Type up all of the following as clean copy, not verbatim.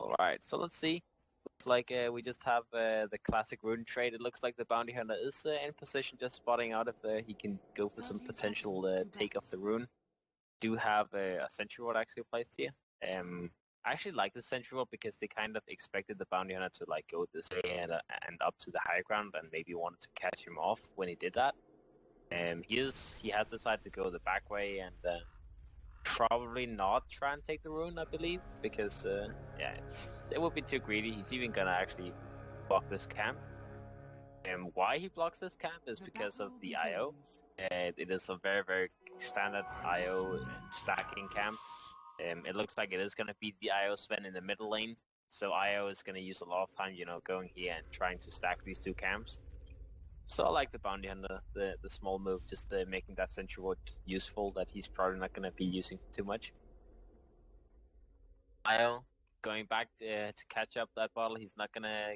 Alright, so let's see. Looks like we just have the classic rune trade. It looks like the bounty hunter is in position, just spotting out if he can go for some potential take of the rune. Do have a sentry ward actually placed here. I actually like the sentry ward because they kind of expected the bounty hunter to like go this way and up to the high ground and maybe wanted to catch him off when he did that. He has decided to go the back way and probably not try and take the rune, I believe, because yeah, it would be too greedy. He's even gonna actually block this camp. And why he blocks this camp is because of the IO. It is a very, very standard IO stacking camp. It looks like it is gonna be the IO Sven in the middle lane, so IO is gonna use a lot of time, you know, going here and trying to stack these two camps. So I like the bounty hunter, the small move, just making that sentry ward useful that he's probably not going to be using too much. IO going back to catch up that bottle. He's not gonna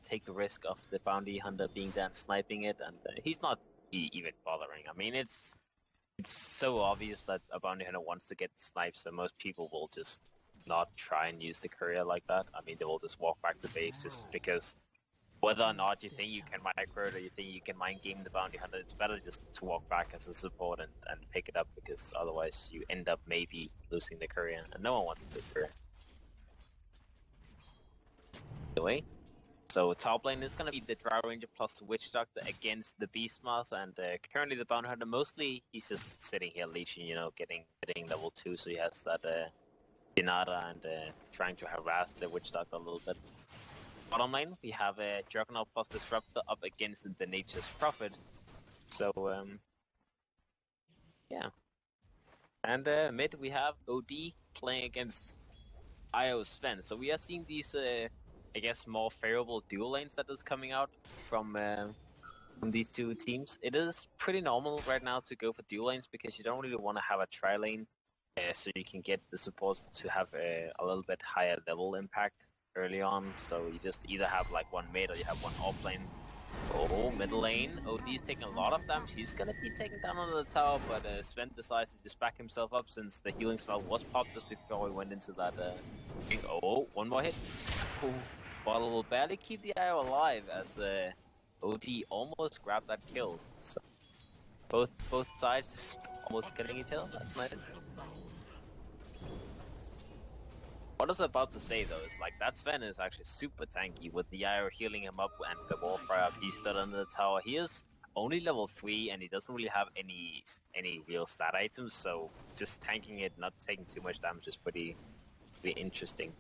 take the risk of the bounty hunter being there and sniping it, and he's not even bothering. I mean, it's so obvious that a bounty hunter wants to get snipes, so most people will just not try and use the courier like that. I mean, they will just walk back to base just because. Whether or not you think you can micro it or you think you can mind game the bounty hunter, it's better just to walk back as a support and pick it up, because otherwise you end up maybe losing the courier, and no one wants to lose the courier. Anyway, so top lane is going to be the Drow Ranger plus the Witch Doctor against the Beastmaster, and currently the bounty hunter mostly he's just sitting here leeching, you know, getting level 2, so he has that Dinata and trying to harass the Witch Doctor a little bit. Bottom lane, we have a Juggernaut plus Disruptor up against the Nature's Prophet. So, yeah. And mid, we have OD playing against IO Sven. So we are seeing these, I guess, more favorable dual lanes that is coming out from these two teams. It is pretty normal right now to go for dual lanes because you don't really want to have a tri-lane, so you can get the supports to have a little bit higher level impact early on, so you just either have like one mid or you have one off lane. Oh, middle lane. OD's taking a lot of damage. He's gonna be taken down under the tower, but Sven decides to just back himself up since the healing spell was popped just before we went into that thing. Oh, one more hit. Ooh. Bottle will barely keep the IO alive as OD almost grabbed that kill. So both sides just almost killing each other. That's nice. What I was about to say though is like that Sven is actually super tanky with the IO healing him up and the Warfire up. He stood under the tower. He is only level 3 and he doesn't really have any real stat items, so just tanking it, not taking too much damage is pretty interesting.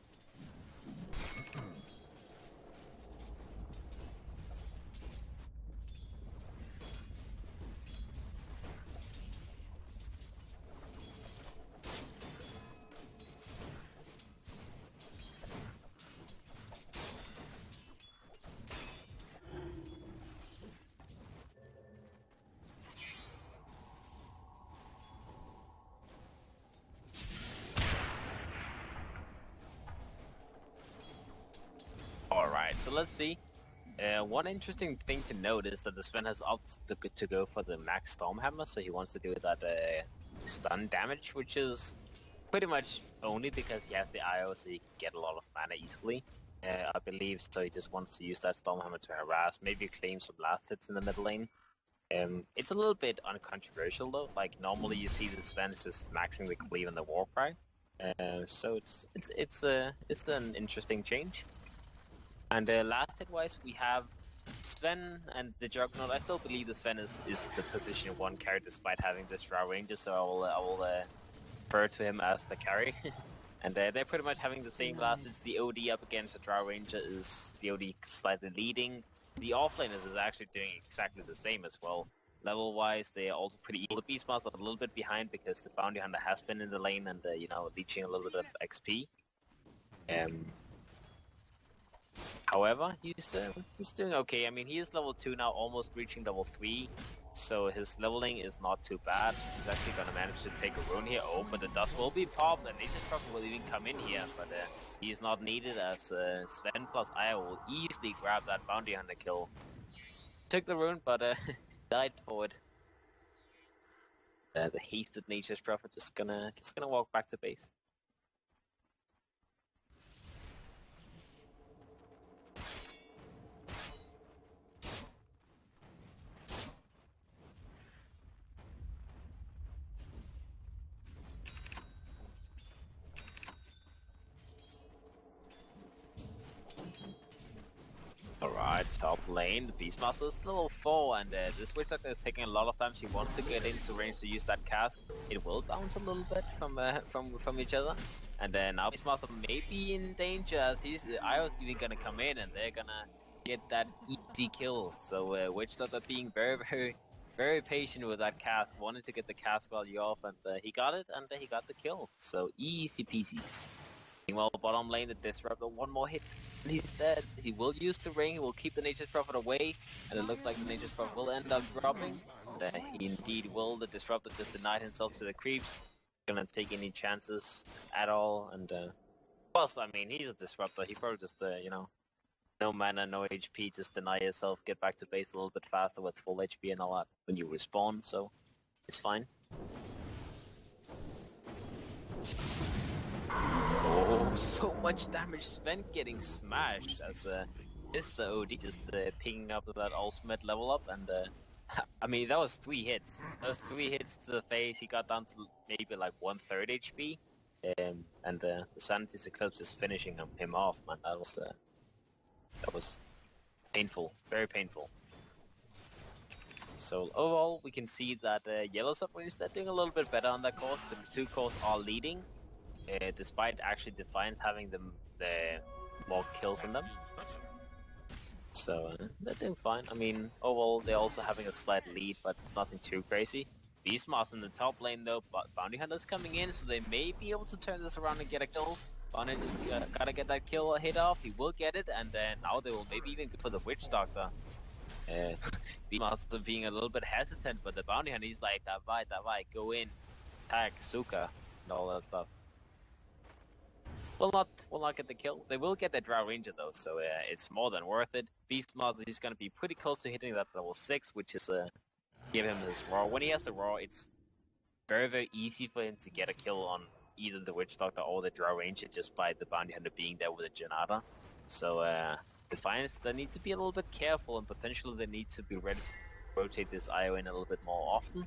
Alright, so let's see. One interesting thing to note is that the Sven has opted to go for the max Stormhammer, so he wants to do that stun damage, which is pretty much only because he has the IO, so he can get a lot of mana easily, I believe, so he just wants to use that Stormhammer to harass, maybe claim some last hits in the mid lane. It's a little bit uncontroversial though, like normally you see the Sven just maxing the cleave and the Warcry, so it's an interesting change. And last hit wise we have Sven and the Juggernaut. I still believe the Sven is the position 1 carry despite having this Drow Ranger, so I will refer to him as the carry. And they're pretty much having the same last. It's the OD up against the Drow Ranger, is the OD slightly leading. The offlaners is actually doing exactly the same as well. Level wise they are also pretty equal. The Beastmaster a little bit behind because the Bounty Hunter has been in the lane and you know, leeching a little bit of XP. However, he's doing okay. I mean, he is level 2 now, almost reaching level 3, so his leveling is not too bad. He's actually gonna manage to take a rune here. Oh, but the dust will be popped, and Nature's Prophet will even come in here, but he is not needed as Sven plus Aya will easily grab that Bounty Hunter kill. Took the rune, but died for it. The hasted Nature's Prophet just gonna walk back to base. Alright, top lane, the Beastmaster is level 4 and this Witch Doctor is taking a lot of time. She wants to get into range to use that cask. It will bounce a little bit from each other. And then now Beastmaster may be in danger as the Io's even gonna come in and they're gonna get that easy kill. So Witch Doctor being very patient with that cask, wanted to get the cask value off, and he got it, and he got the kill. So easy peasy. Meanwhile, bottom lane, the Disruptor, one more hit, and he's dead. He will use the ring, he will keep the Nature's Prophet away, and it looks like the Nature's Prophet will end up dropping. He indeed will. The Disruptor just denied himself to the creeps. Gonna take any chances at all, and plus, I mean, he's a Disruptor. He probably just, you know, no mana, no HP, just deny yourself, get back to base a little bit faster with full HP and all that when you respawn, so it's fine. Oh, so much damage spent getting smashed as it's the OD just picking up that ultimate level up, and I mean that was 3 hits. That was 3 hits to the face. He got down to maybe like 1/3 HP, and the Sanity's Eclipse is finishing him off, man. That was painful, very painful. So overall, we can see that Yellow Submarine is doing a little bit better on that course. The 2 cores are leading, despite actually Defiance having the more kills in them. So they're doing fine. I mean, overall, they're also having a slight lead, but it's nothing too crazy. Beastmaster in the top lane though, but Bounty Hunter's coming in, so they may be able to turn this around and get a kill. Bounty just gotta get that kill hit off. He will get it, and then now they will maybe even go for the Witch Doctor. Beastmaster being a little bit hesitant, but the Bounty Hunter, he's like, davai, go in, tag, Suka, and all that stuff. Will not get the kill. They will get the Drow Ranger though, so it's more than worth it. Beastmaster, he's gonna be pretty close to hitting that level 6, which is give him his Roar. When he has the Roar, it's very easy for him to get a kill on either the Witch Doctor or the Drow Ranger just by the Bounty Hunter being there with a Janata. So Defiance, they need to be a little bit careful, and potentially they need to be ready to rotate this IO in a little bit more often.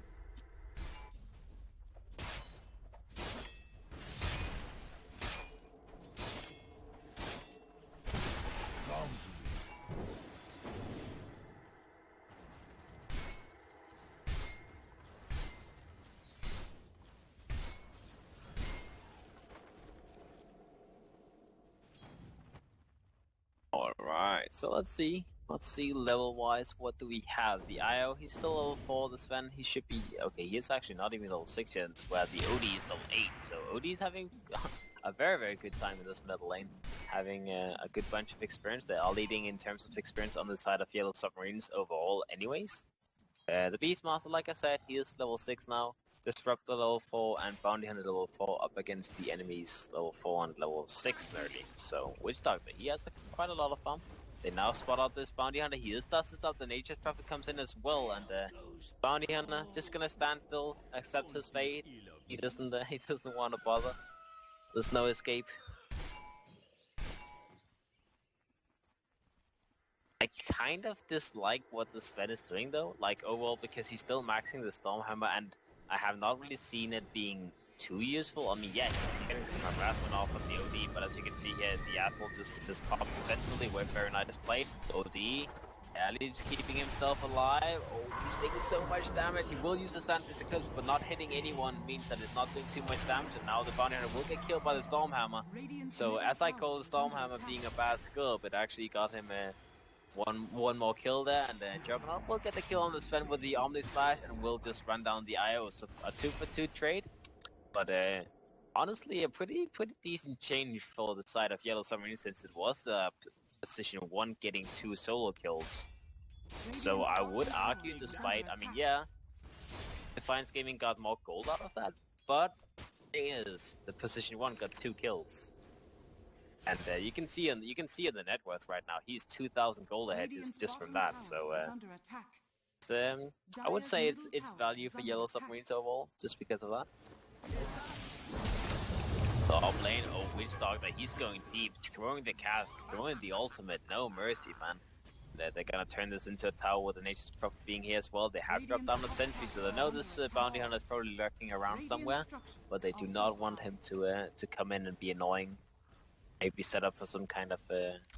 Alright, so let's see level wise, what do we have? The IO, he's still level 4, the Sven, he should be, okay, he is actually not even level 6 yet, where the OD is level 8, so OD is having a very good time in this middle lane, having a good bunch of experience. They are leading in terms of experience on the side of Yellow Submarines overall anyways. The Beastmaster, like I said, he is level 6 now. Disruptor level 4 and Bounty Hunter level 4 up against the enemies level 4 and level 6 nerdy. So Witch Doctor, he has quite a lot of fun. They now spot out this Bounty Hunter. He is dusted up. The Nature's Prophet comes in as well, and Bounty Hunter just gonna stand still, accept his fate. He doesn't want to bother. There's no escape. I kind of dislike what the Sven is doing though, like overall, because he's still maxing the Stormhammer, and I have not really seen it being too useful. I mean, yeah, he's getting some harassment off of the OD, but as you can see here, the Asphalt just popped defensively, where very nice played. OD, Ali's keeping himself alive. Oh, he's taking so much damage. He will use the Santis Eclipse, but not hitting anyone means that it's not doing too much damage, and now the Bounty Hunter will get killed by the Stormhammer. So as I call the Stormhammer being a bad skill, but actually got him one more kill there, and then Juggernaut will get the kill on the Sven with the Omni Slash, and will just run down the IO. So a 2-for-2 trade, but honestly a pretty decent change for the side of Yellow Submarine, since it was the position 1 getting 2 solo kills. So I would argue, despite, I mean, yeah, Defiance Gaming got more gold out of that, but the thing is, the position 1 got 2 kills. And you can see in the net worth right now, he's 2,000 gold ahead just from that. So I would say it's value for Yellow Submarines overall, just because of that. Top lane, oh, Witch Doctor, he's going deep, throwing the cask, throwing the ultimate, no mercy, man. They're gonna turn this into a tower with the Nature's Prophet being here as well. They have dropped down the sentry, so they know this Bounty Hunter is probably lurking around somewhere, but they do not want him to come in and be annoying. maybe set up for some kind of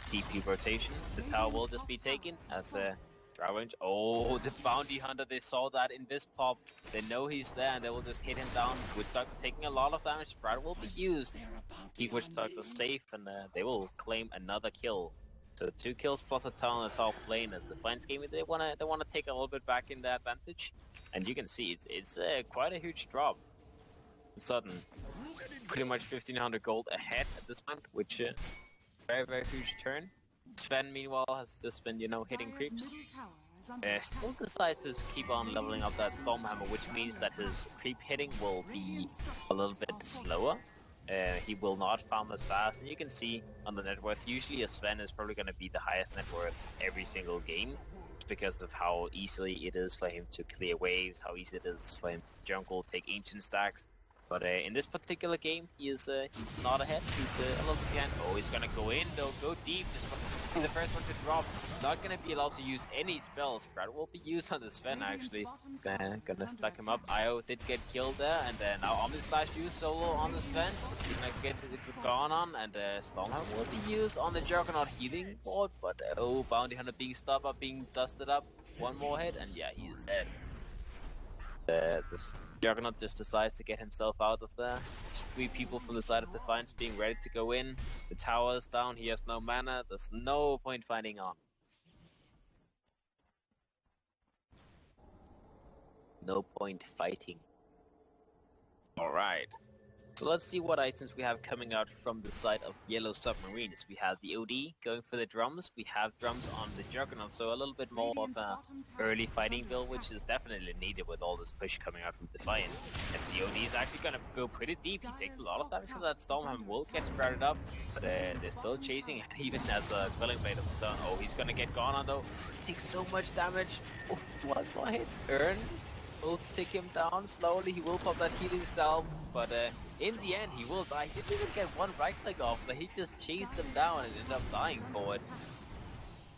TP rotation. The tower will just be taken as a dry range. Oh, the bounty hunter, they saw that in this pop. They know he's there and they will just hit him down. Witchdog taking a lot of damage. Sprout will be used. Keep Witchdog safe and they will claim another kill. So 2 kills plus a tower on the top lane as Defiance Gaming. They wanna take a little bit back in the advantage. And you can see it's quite a huge drop. Sudden, pretty much 1500 gold ahead at this point, which very huge turn. Sven meanwhile has just been hitting creeps. Still decides to keep on leveling up that Stormhammer, which means that his creep hitting will be a little bit slower. He will not farm as fast, and you can see on the net worth, usually a Sven is probably going to be the highest net worth every single game because of how easily it is for him to clear waves, how easy it is for him to jungle, take ancient stacks. But in this particular game, he's not ahead. He's a little bit behind. Oh, he's gonna go in though, go deep. Just be the first one to drop. Not gonna be allowed to use any spells. Sprout will be used on the Sven actually. Gonna stack him up. Io did get killed there, and now Omni Slash used solo on the Sven. He's gonna get his gone on, and Stormhammer will be used on the Juggernaut healing board. But oh, Bounty Hunter being stopped up, being dusted up. One more hit, and yeah, he is dead. This Juggernaut just decides to get himself out of there. Just 3 people from the side of Defiance being ready to go in. The tower is down, he has no mana, there's no point fighting on. No point fighting. Alright. So let's see what items we have coming out from the side of Yellow Submarines. We have the OD going for the drums. We have drums on the Juggernaut, so a little bit more of a early fighting build, which is definitely needed with all this push coming out from Defiance. And the OD is actually going to go pretty deep. He takes a lot of damage from that Stormhammer, will get sprouted up, but they're still chasing, even as a Quelling Blade of the Sun. Oh, he's going to get gone on though. He takes so much damage. Oh, one more hit. Earn will take him down slowly. He will pop that healing salve, but in the end he will die. He didn't even get one right click off, but he just chased them down and ended up dying for it.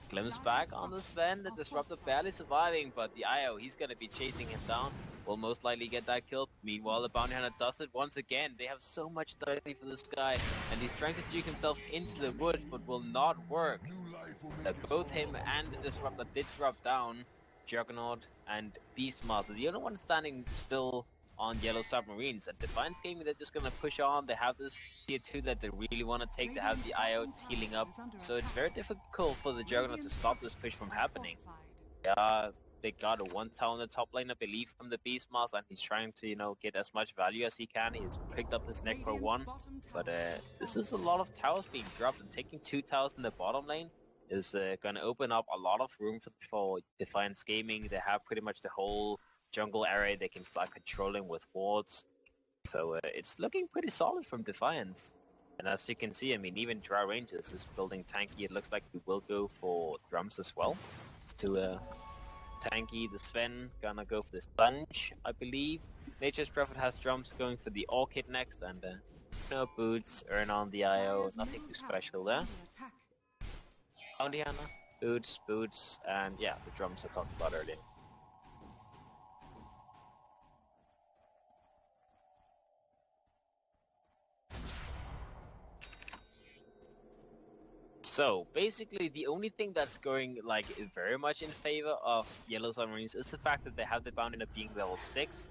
Glimpse back on the Sven, the Disruptor barely surviving, but the IO, he's gonna be chasing him down. Will most likely get that kill. Meanwhile, the Bounty Hunter does it once again. They have so much dirty for this guy, and he's trying to juke himself into the woods, but will not work. Both him and the Disruptor did drop down. Juggernaut and Beastmaster, the only one standing still on Yellow Submarines. And Defiance Gaming, they're just gonna push on. They have this tier 2 that they really want to take. They have the IO healing up, so it's very difficult for the Juggernaut to stop this push from happening. Yeah, they got a 1 tower in the top lane, I believe, from the Beastmaster, and he's trying to, get as much value as he can. He's picked up his Necro 1, but this is a lot of towers being dropped, and taking 2 towers in the bottom lane is going to open up a lot of room for Defiance Gaming. They have pretty much the whole jungle area they can start controlling with wards. So it's looking pretty solid from Defiance. And as you can see, I mean, even Dry Rangers is building tanky. It looks like we will go for drums as well. Just to tanky the Sven, gonna go for the Sponge, I believe. Nature's Prophet has drums going for the Orchid next, and no boots, earn on the IO, nothing too special there. Bounty Hunter, boots, and yeah, the drums I talked about earlier. So basically the only thing that's going like very much in favor of Yellow Submarines is the fact that they have the Bounty Hunter being level 6.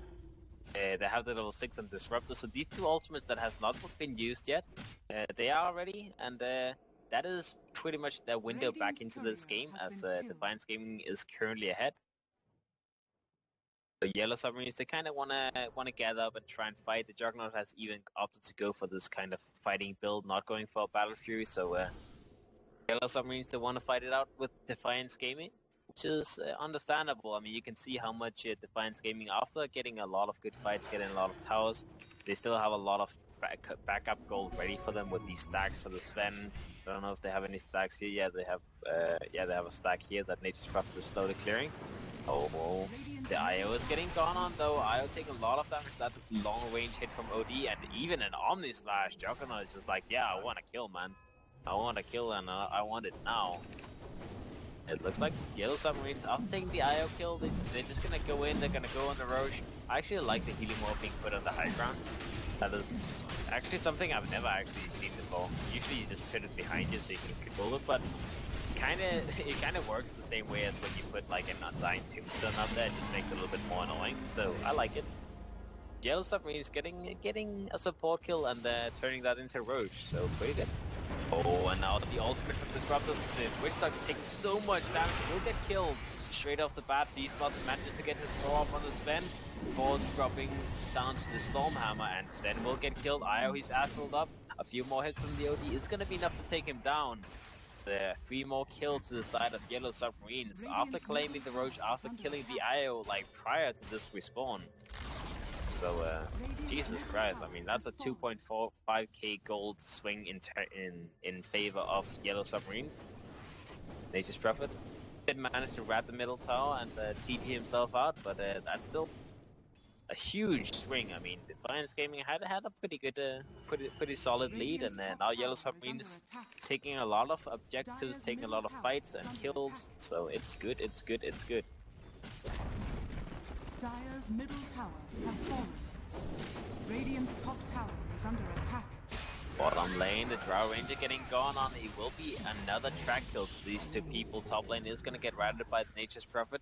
They have the level 6 and Disruptor, so these 2 ultimates that has not been used yet, they are ready, and that is pretty much their window back into this game, as Defiance Gaming is currently ahead. The Yellow Submarines, they kind of wanna gather up and try and fight. The Juggernaut has even opted to go for this kind of fighting build, not going for Battle Fury, so Yellow Submarines, they want to fight it out with Defiance Gaming, which is understandable. I mean, you can see how much Defiance Gaming, after getting a lot of good fights, getting a lot of towers, they still have a lot of backup gold ready for them with these stacks for the Sven. I don't know if they have any stacks here. Yeah, they have a stack here that Nature's Prophet is slowly clearing. Oh, the IO is getting gone on though. IO taking a lot of damage. That's a long range hit from OD, and even an Omni Slash. Juggernaut is just like, yeah, I want to kill, man. I want to kill, and I want it now. It looks like Yellow Submarines, after taking the IO kill, they're just gonna go in, they're gonna go on the Roche. I actually like the healing wall being put on the high ground. That is actually something I've never actually seen before. Usually you just put it behind you so you can control it, but it kind of works the same way as when you put like an undying tombstone up there. It just makes it a little bit more annoying. So I like it. Yellow Submarine is getting a support kill and turning that into Roach, so pretty good. Oh, and now the ultimate from Disruptor, the Witch Doctor taking so much damage, will get killed straight off the bat. Beastmaster manages to get his throw up on the Sven before dropping down to the Stormhammer, and Sven will get killed. Io, he's astraled up. A few more hits from the OD is going to be enough to take him down. 3 more kills to the side of Yellow Submarines after claiming the Roach, after killing the Io like prior to this respawn. So, Jesus Christ, I mean, that's a 2.45k gold swing in favor of Yellow Submarines. Nature's Prophet did manage to wrap the middle tower and TP himself out, but that's still a huge swing. I mean, Defiance Gaming had a pretty good, pretty solid lead, and now Yellow Submarines taking a lot of objectives, taking a lot of fights and kills, so it's good, it's good, it's good. Dire's middle tower has fallen. Radiant's top tower is under attack. Bottom lane, the Drow Ranger getting gone on. It will be another track kill to these 2 people. Top lane is going to get routed by the Nature's Prophet.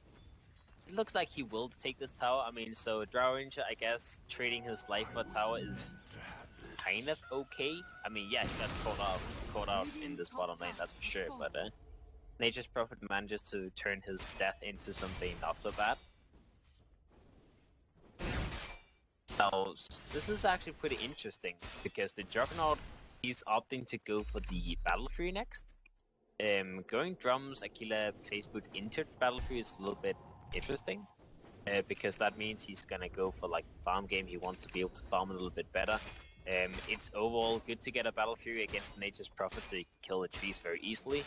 It looks like he will take this tower. I mean, so Drow Ranger, I guess, trading his life for tower is kind of okay. I mean, yeah, he got caught out in this bottom lane, that's for sure. But Nature's Prophet manages to turn his death into something not so bad. Now, this is actually pretty interesting, because the Juggernaut, he's opting to go for the Battle Fury next. Going Drums, Aquila, Facebook into Battle Fury is a little bit interesting, because that means he's gonna go for like farm game. He wants to be able to farm a little bit better. It's overall good to get a Battle Fury against Nature's Prophet so you can kill the trees very easily.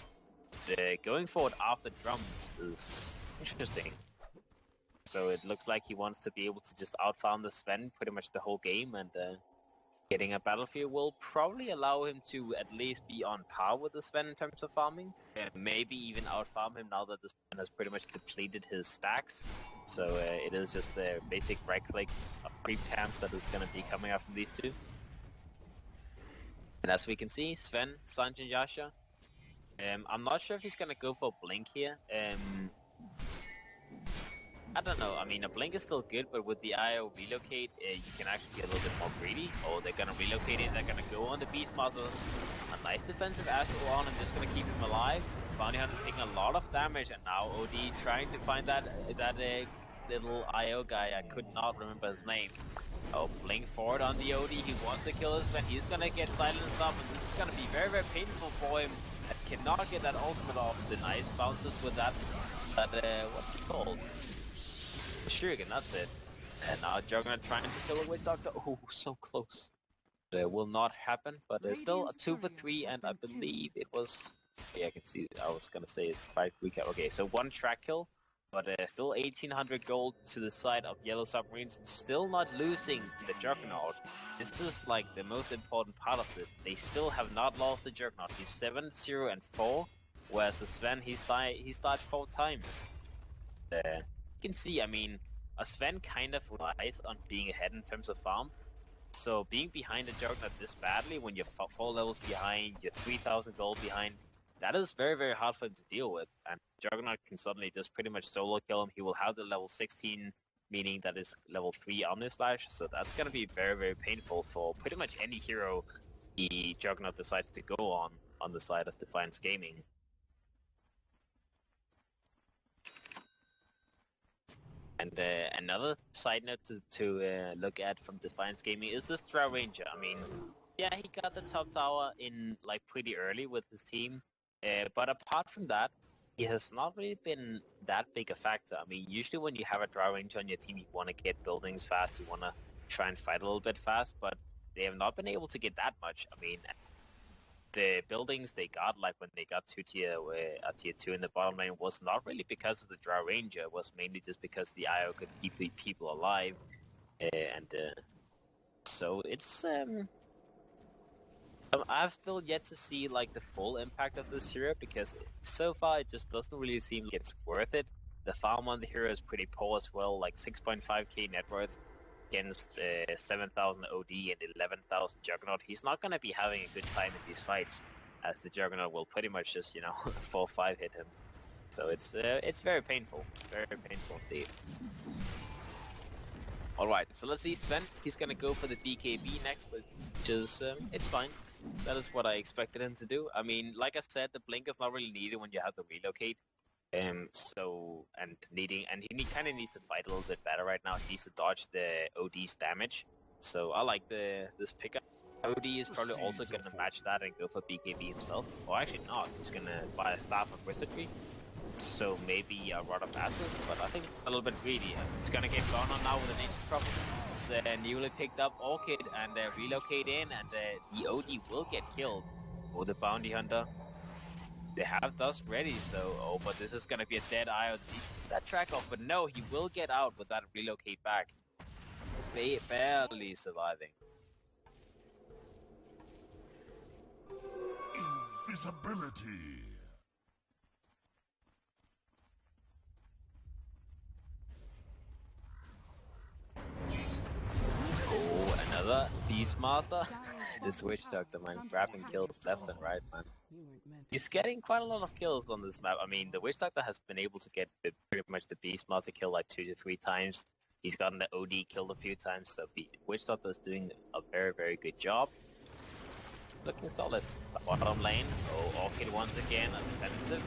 Going forward after Drums is interesting. So it looks like he wants to be able to just outfarm the Sven pretty much the whole game, and getting a Battlefield will probably allow him to at least be on par with the Sven in terms of farming. Maybe even outfarm him now that the Sven has pretty much depleted his stacks. So it is just the basic right-click of creep camps that is going to be coming up from these 2. And as we can see, Sven, Sanj and Yasha. I'm not sure if he's going to go for Blink here. I don't know, I mean, a Blink is still good, but with the IO relocate, you can actually get a little bit more greedy. Oh, they're gonna relocate it, they're gonna go on the Beastmaster. A nice defensive Astral on, and just gonna keep him alive. Bounty Hunter taking a lot of damage, and now OD trying to find that little IO guy. I could not remember his name. Oh, Blink forward on the OD, he wants to kill his man. He's gonna get silenced up, and this is gonna be very, very painful for him. And cannot get that ultimate off. The nice bounces with that what's it called? Shuriken, that's it. And now Juggernaut trying to kill a Witch Doctor. Oh, so close. It will not happen, but there's still a 2 for 3, and I believe it was... Yeah, I can see, I was gonna say it's 5 recap. Okay, so 1 track kill, but still 1800 gold to the side of Yellow Submarines. Still not losing the Juggernaut. This is like the most important part of this. They still have not lost the Juggernaut. He's 7, 0, and 4, whereas the Sven, he's died 4 times. You can see, I mean, a Sven kind of relies on being ahead in terms of farm. So being behind the Juggernaut this badly, when you're 4 levels behind, you're 3000 gold behind, that is very, very hard for him to deal with. And Juggernaut can suddenly just pretty much solo kill him. He will have the level 16, meaning that is level 3 Omnislash. So that's going to be very, very painful for pretty much any hero the Juggernaut decides to go on the side of Defiance Gaming. And another side note to look at from Defiance Gaming is this Drow Ranger. I mean, yeah, he got the top tower in like pretty early with his team, but apart from that, he has not really been that big a factor. I mean, usually when you have a Drow Ranger on your team, you want to get buildings fast, you want to try and fight a little bit fast, but they have not been able to get that much. I mean, the buildings they got, like when they got to tier 2 in the bottom lane, was not really because of the Drow Ranger. It was mainly just because the IO could keep people alive, and so it's I've still yet to see like the full impact of this hero, because so far it just doesn't really seem like it's worth it. The farm on the hero is pretty poor as well, like 6.5k net worth. against 7,000 OD and 11,000 Juggernaut, he's not gonna be having a good time in these fights, as the Juggernaut will pretty much just 4-5 hit him. So it's very painful, very painful indeed. Alright, so let's see Sven. He's gonna go for the BKB next, which is, it's fine. That is what I expected him to do. I mean, like I said, the blink is not really needed when you have to relocate. He kind of needs to fight a little bit better right now. He needs to dodge the OD's damage. So I like this pickup. OD is probably also gonna match that and go for BKB himself. Or actually not. He's gonna buy a Staff of Wizardry. So maybe a Rod of Atlas, but I think a little bit greedy. It's gonna get gone on now with the Nature's Prophet. It's a newly picked up Orchid and relocate in, and the OD will get killed. Or the Bounty Hunter. They have Dust ready, so but this is gonna be a dead eye. That track off, but no, he will get out with that relocate back. Barely surviving. Invisibility. Oh, another Beastmaster. This Witch Doctor, man, grabbing kills left and right, man. He's getting quite a lot of kills on this map. I mean, the Witch Doctor has been able to get pretty much the Beastmaster kill like 2 to 3 times. He's gotten the OD killed a few times, so the Witch Doctor is doing a very, very good job. Looking solid. Bottom lane, Orchid once again, offensive.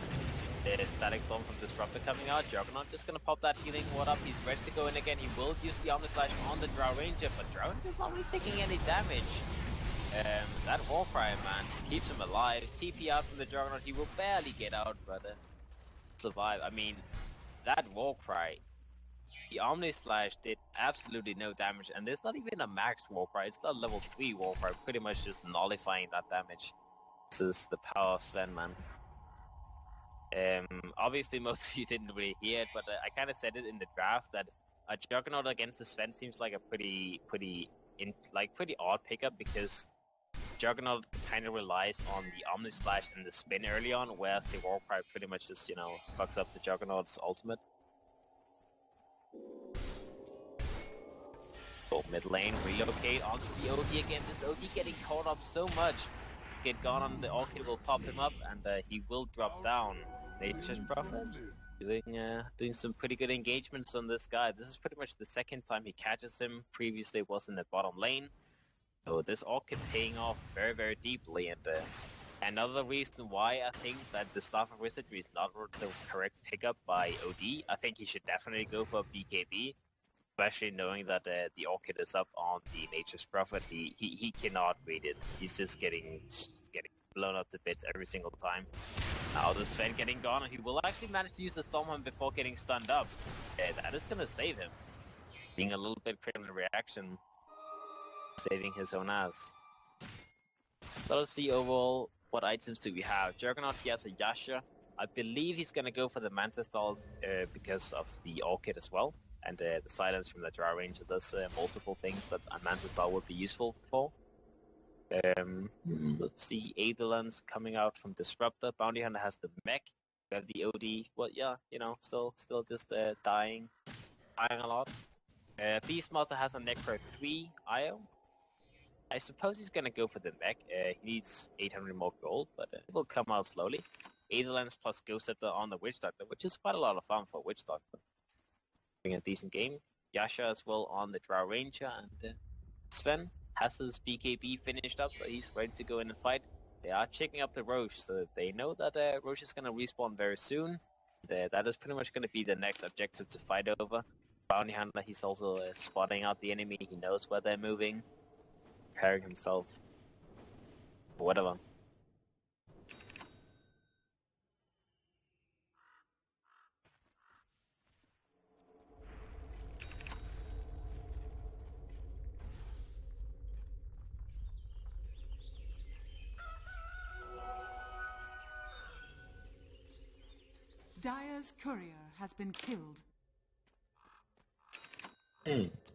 There's Static Storm from Disruptor coming out. Juggernaut just gonna pop that healing ward up. He's ready to go in again. He will use the Omni Slash on the Drow Ranger, but Drow Ranger's not really taking any damage. That Warcry, man, keeps him alive. TP out from the Juggernaut, he will barely get out, but survive. I mean, that Warcry, the Omni Slash did absolutely no damage, and there's not even a maxed Warcry. It's not level 3 Warcry, pretty much just nullifying that damage. This is the power of Sven, man. Obviously most of you didn't really hear it, but I kind of said it in the draft that a Juggernaut against the Sven seems like a pretty odd pickup, because Juggernaut kind of relies on the Omni Slash and the spin early on, whereas the Warcry pretty much just, fucks up the Juggernaut's ultimate. So mid lane, relocate onto the OD again. This OD getting caught up so much. Get gone on the Orchid will pop him up, and he will drop down. Nature's Prophet doing some pretty good engagements on this guy. This is pretty much the second time he catches him. Previously it was in the bottom lane. So this Orchid paying off very, very deeply, and another reason why I think that the Staff of Wizardry is not the correct pickup by OD. I think he should definitely go for BKB, especially knowing that the Orchid is up on the Nature's Prophet. He cannot read it. He's just getting blown up to bits every single time. Now the Sven getting gone, and he will actually manage to use the Stormhand before getting stunned up. That is gonna save him. Being a little bit quick in the reaction, saving his own ass. So let's see overall what items do we have. Juggernaut, he has a Yasha. I believe he's gonna go for the Manta stall because of the Orchid as well. And the silence from the Drow Ranger does multiple things that a Manta stall would be useful for. Let's see, Aetherlands coming out from Disruptor. Bounty Hunter has the mech. We have the OD. Well, yeah, still just dying a lot. Beastmaster has a Necro 3 IO. I suppose he's gonna go for the mech. He needs 800 more gold, but it will come out slowly. Aetherlands plus Ghost Scepter on the Witch Doctor, which is quite a lot of fun for Witch Doctor. A decent game. Yasha as well on the Drow Ranger, and Sven has his BKB finished up, so he's ready to go in and fight. They are checking up the Roche, so they know that Roche is going to respawn very soon. That is pretty much going to be the next objective to fight over. Bounty Hunter, he's also spotting out the enemy. He knows where they're moving, preparing himself, whatever. Dire's courier has been killed.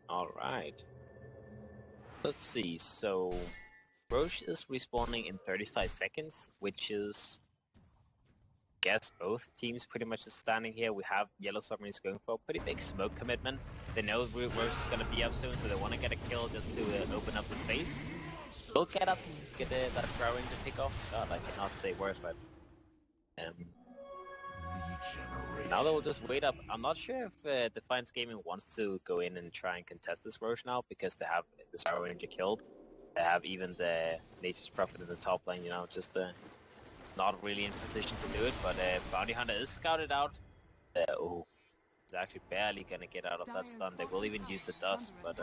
Alright. Let's see, so Roche is respawning in 35 seconds, which is guess both teams pretty much is standing here. We have Yellow Submarines going for a pretty big smoke commitment. They know Roche is going to be up soon, so they want to get a kill just to open up the space. They'll get up and get that throwing to pick off. God, I cannot say worse, but now they will just wait up. I'm not sure if Defiance Gaming wants to go in and try and contest this Roche now, because they have the Star Ranger killed. They have even the Nature's Prophet in the top lane, you know, just not really in position to do it, but Bounty Hunter is scouted out. Oh, he's actually barely gonna get out of that stun. They will even use the dust, but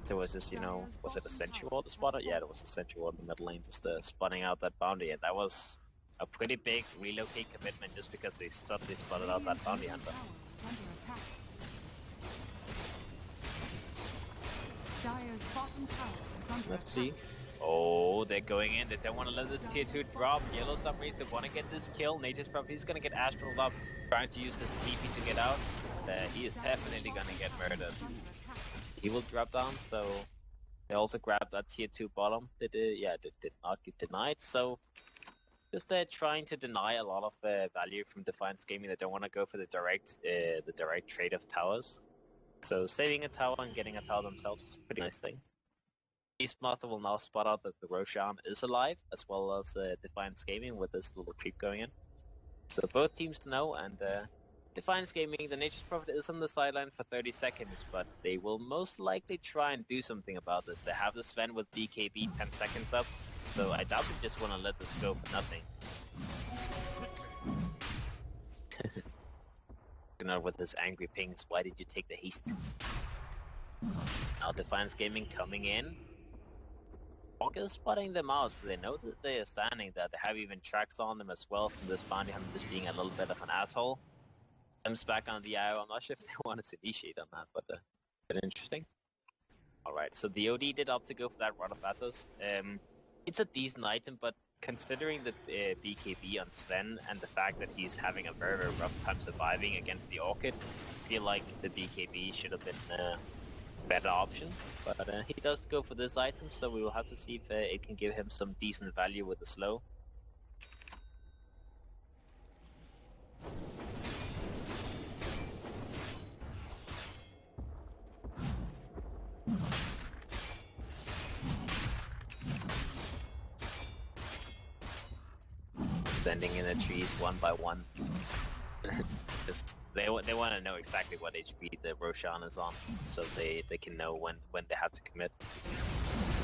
there was just, you know, was it a Sentry Ward spotted? Yeah, there was a Sentry Ward in the mid lane just spotting out that bounty, and that was a pretty big relocate commitment just because they suddenly spotted out that Bounty Hunter. Let's see. Oh, they're going in. They don't want to let this tier 2 drop. Yellow Submarines, they want to get this kill. Nature's Prophet, he's going to get Astral up, trying to use this TP to get out. He is definitely going to get murdered. He will drop down, so they also grabbed that tier 2 bottom. They did not get denied, so just trying to deny a lot of value from Defiance Gaming. They don't want to go for the direct trade of towers. So saving a tower and getting a tower themselves is a pretty nice thing. Beastmaster will now spot out that the Roshan is alive, as well as Defiance Gaming with this little creep going in. So both teams know, and Defiance Gaming, the Nature's Prophet is on the sideline for 30 seconds, but they will most likely try and do something about this. They have the Sven with BKB 10 seconds up, so I doubt they just want to let this go for nothing. With his angry pings, why did you take the haste? Now Defiance Gaming coming in. Hawk is spotting them out, so they know that they are standing there. They have even tracks on them as well from this bounty hunter just being a little bit of an asshole. Them's back on the IO. I'm not sure if they wanted to initiate on that, but interesting. Alright, so the OD did opt to go for that Rod of Atos. It's a decent item, but considering the BKB on Sven and the fact that he's having a very, very rough time surviving against the Orchid, I feel like the BKB should have been a better option. But he does go for this item, so we will have to see if it can give him some decent value with the slow. Sending in the trees one by one. They want to know exactly what HP the Roshan is on, so they can know when they have to commit.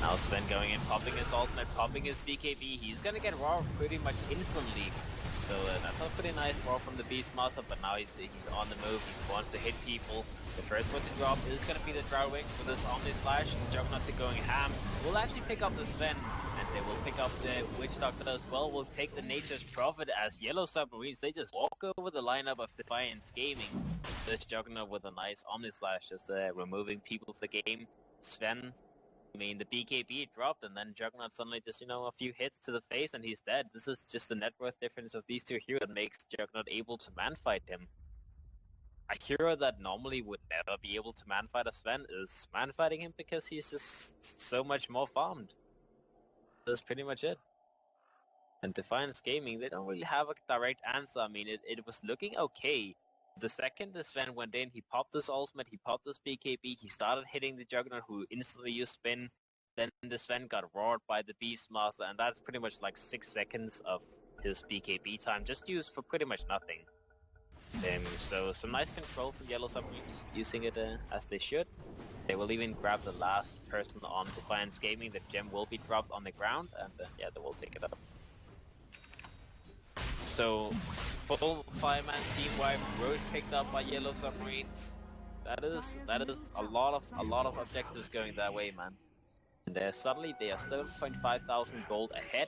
Now Sven going in, popping his ultimate, popping his BKB. He's gonna get raw pretty much instantly. So that's a pretty nice raw from the Beastmaster, but now he's on the move. He wants to hit people. The first one to drop is gonna be the Drought-Wing with this Omni Slash. Juggernaut going ham. We'll actually pick up the Sven. They will pick up the Witch Doctor as well. We'll take the Nature's Prophet as Yellow Submarines. They just walk over the lineup of Defiance Gaming. This Juggernaut with a nice Omni Slash, just removing people from the game. Sven, I mean, the BKB dropped, and then Juggernaut suddenly just, you know, a few hits to the face and he's dead. This is just the net worth difference of these two heroes that makes Juggernaut able to man-fight him. A hero that normally would never be able to man-fight a Sven is man-fighting him because he's just so much more farmed. That's pretty much it. And Defiance Gaming, they don't really have a direct answer. I mean, it was looking okay. The second the Sven went in, he popped his ultimate, he popped his BKB, he started hitting the Juggernaut who instantly used spin. Then the Sven got roared by the Beastmaster, and that's pretty much like 6 seconds of his BKB time, just used for pretty much nothing. So some nice control from Yellow Submarines, using it as they should. They will even grab the last person on Defiance Gaming. The gem will be dropped on the ground, and yeah, they will take it up. So, full 5-man team wipe, Roche picked up by Yellow Submarines. That is a lot of objectives going that way, man. And suddenly they are 7.5 thousand gold ahead.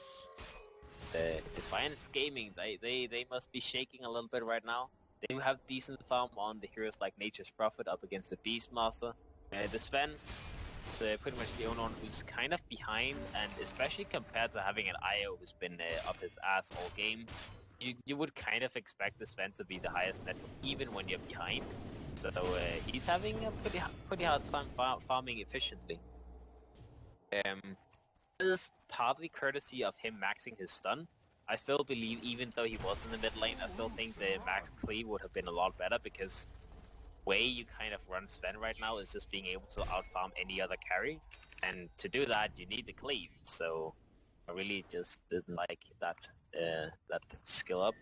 Defiance Gaming, they must be shaking a little bit right now. They have decent farm on the heroes like Nature's Prophet up against the Beastmaster. The Sven, pretty much the only one who's kind of behind, and especially compared to having an IO who's been up his ass all game, you would kind of expect the Sven to be the highest net even when you're behind. So he's having a pretty hard time farming efficiently. This is partly courtesy of him maxing his stun. I still believe, even though he was in the mid lane, I still think the max cleave would have been a lot better, because way you kind of run Sven right now is just being able to outfarm any other carry, and to do that you need the cleave. So I really just didn't like that that skill up,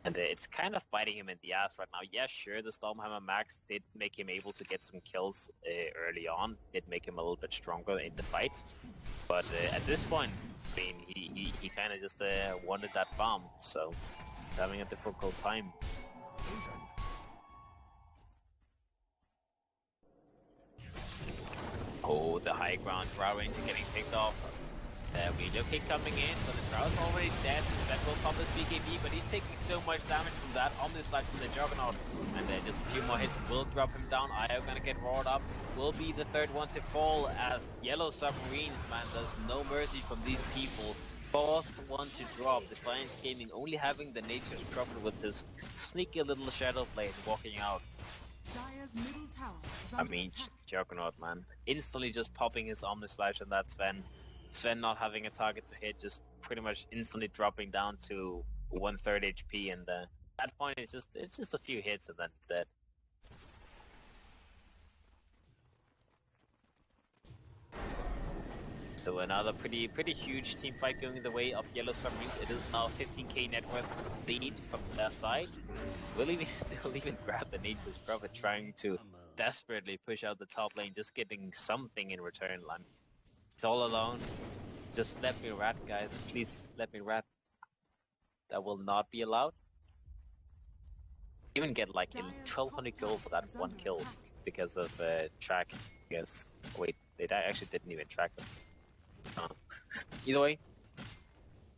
and it's kind of biting him in the ass right now. Yeah, sure, the Stormhammer max did make him able to get some kills early on, did make him a little bit stronger in the fights, but at this point, I mean, he kind of just wanted that farm, so he's having a difficult time. Oh, the high ground Drow Ranger getting picked off. Radio kick coming in, but the Drow's already dead. Sven will pop his BKB, but he's taking so much damage from that Omnislash from the Juggernaut. And just a few more hits will drop him down. Io gonna get roared up. Will be the third one to fall as Yellow Submarines, man. There's no mercy from these people. Fourth one to drop. Defiance Gaming only having the Nature's Prophet with his sneaky little Shadow Blade walking out. Dire's middle tower is I under mean, attack. Juggernaut, man. Instantly just popping his Omnislash on that Sven. Sven not having a target to hit, just pretty much instantly dropping down to 1/3 HP, and at that point it's just a few hits and then it's dead. So another pretty huge team fight going the way of Yellow Submarines. It is now 15k net worth lead from their side. They'll even grab the Nature's Prophet, trying to desperately push out the top lane, just getting something in return. Like, it's all alone. Just let me rat, guys. Please let me rat. That will not be allowed. Even get like 1200 gold for that one kill because of track. I guess. Wait, they actually didn't even track them. Either way,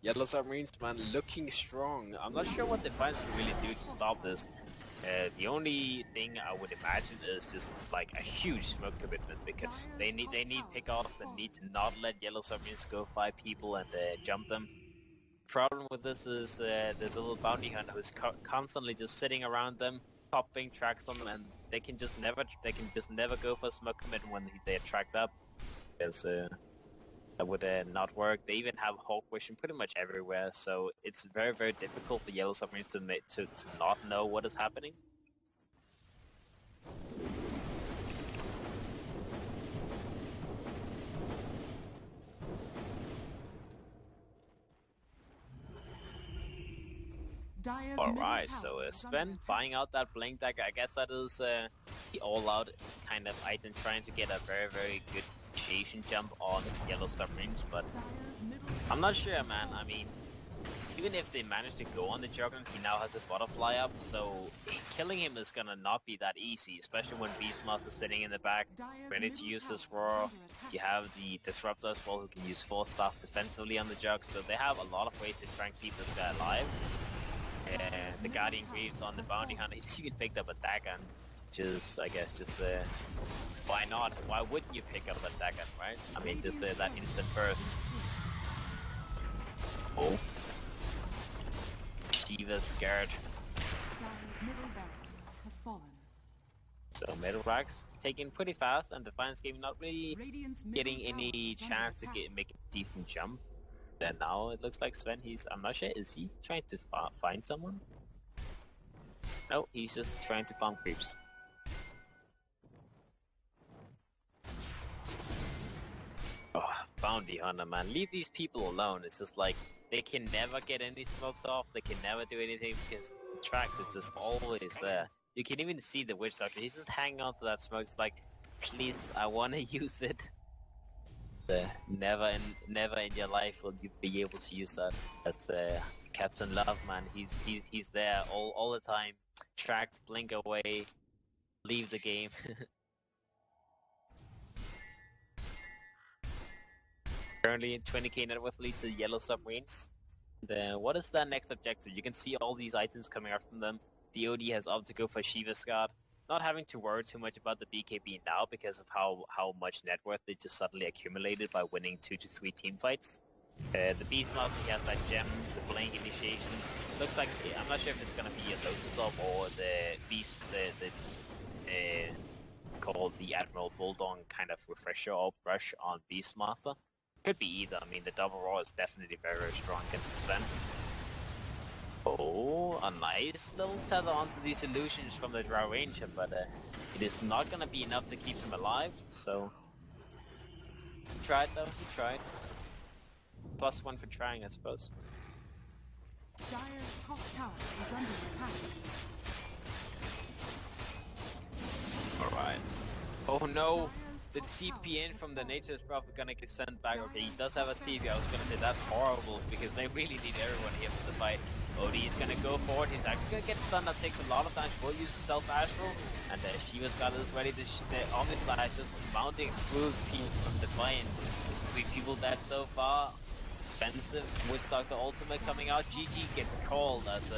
Yellow Submarines, man, looking strong. I'm not sure what Defiance can really do to stop this. The only thing I would imagine is just like a huge smoke commitment, because they need pick-offs that need to not let Yellow Submarines go 5 people and jump them. Problem with this is the little bounty hunter who's constantly just sitting around them, popping tracks on them, and they can just never go for smoke commitment when they're tracked up, because that would not work. They even have Hawk Vision pretty much everywhere, so it's very difficult for Yellow Submarines to not know what is happening. Dire's Alright, middle so tower is Sven under attack. buying out that Blink Dagger. I guess that is the all-out kind of item, trying to get a very good initiation jump on Yellow Submarines, but Dire's middle I'm not sure, man. I mean, even if they manage to go on the Juggernaut, he now has a butterfly up, so killing him is gonna not be that easy, especially when Beastmaster's sitting in the back, Dire's ready to middle use his tower is roar. under attack. You have the Disruptor as well, who can use Force Staff defensively on the Jug, so they have a lot of ways to try and keep this guy alive. And the Guardian Greaves on the Bounty Hunter, he's even picked up a dagger, which is, I guess, just why not? Why wouldn't you pick up a dagger, right? I mean, just that instant burst. Oh. Shiva's scared. Dire's middle barracks has fallen. So middle racks taken pretty fast, and Defiance Gaming not really Radiant's middle getting tower any is under chance to attack. make a decent jump. Then now it looks like Sven, I'm not sure, is he trying to find someone? No, he's just trying to farm creeps. Oh, Bounty Hunter, man, leave these people alone. It's just like, they can never get any smokes off, they can never do anything, because the tracks is just always there. You can even see the Witch Doctor, he's just hanging on to that smoke. It's like, please, I want to use it. Never in your life will you be able to use that. That's Captain Love, man. He's there all the time. Track, blink away, leave the game. Currently 20k net worth lead to Yellow Submarines. And, what is their next objective? You can see all these items coming out from them. The OD has opted to go for Shiva's Guard. Not having to worry too much about the BKB now because of how much net worth they just suddenly accumulated by winning 2 to 3 team fights. The Beastmaster, he has that gem, the Blink Initiation. Looks like, I'm not sure if it's gonna be a Lotus Orb or the Beast, called the Admiral Bulldog kind of refresher orb brush on Beastmaster. Could be either. I mean, the double raw is definitely very, very strong against Sven. Oh, a nice little tether onto these illusions from the Drow Ranger, but it is not gonna be enough to keep him alive, so... He tried though, he tried. +1 for trying, I suppose. Dire's top tower is under attack. Alright. Oh no! The Dire's top TP in tower from is the falling. nature is probably gonna get sent back. Okay, he does have a TP. I was gonna say that's horrible because they really need everyone here for the fight. Odie is gonna go forward. He's actually gonna get stunned. That takes a lot of damage. Will use the self astral, and Shiva's got us ready. The Omni Slash just mounting through people from Defiance. 3 people dead so far. Expensive. Witch Doctor ultimate coming out. GG gets called as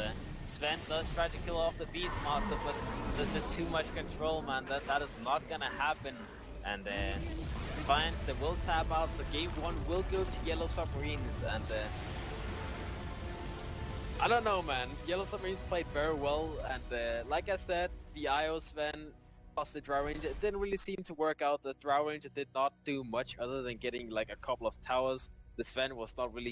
Sven does try to kill off the Beastmaster, but this is too much control, man. That is not gonna happen. And Defiance, they will tap out, so game 1 will go to Yellow Submarines, and I don't know, man. Yellow Submarines played very well, and like I said, the IO Sven plus the Drow Ranger, it didn't really seem to work out. The Drow Ranger did not do much other than getting like a couple of towers. The Sven was not really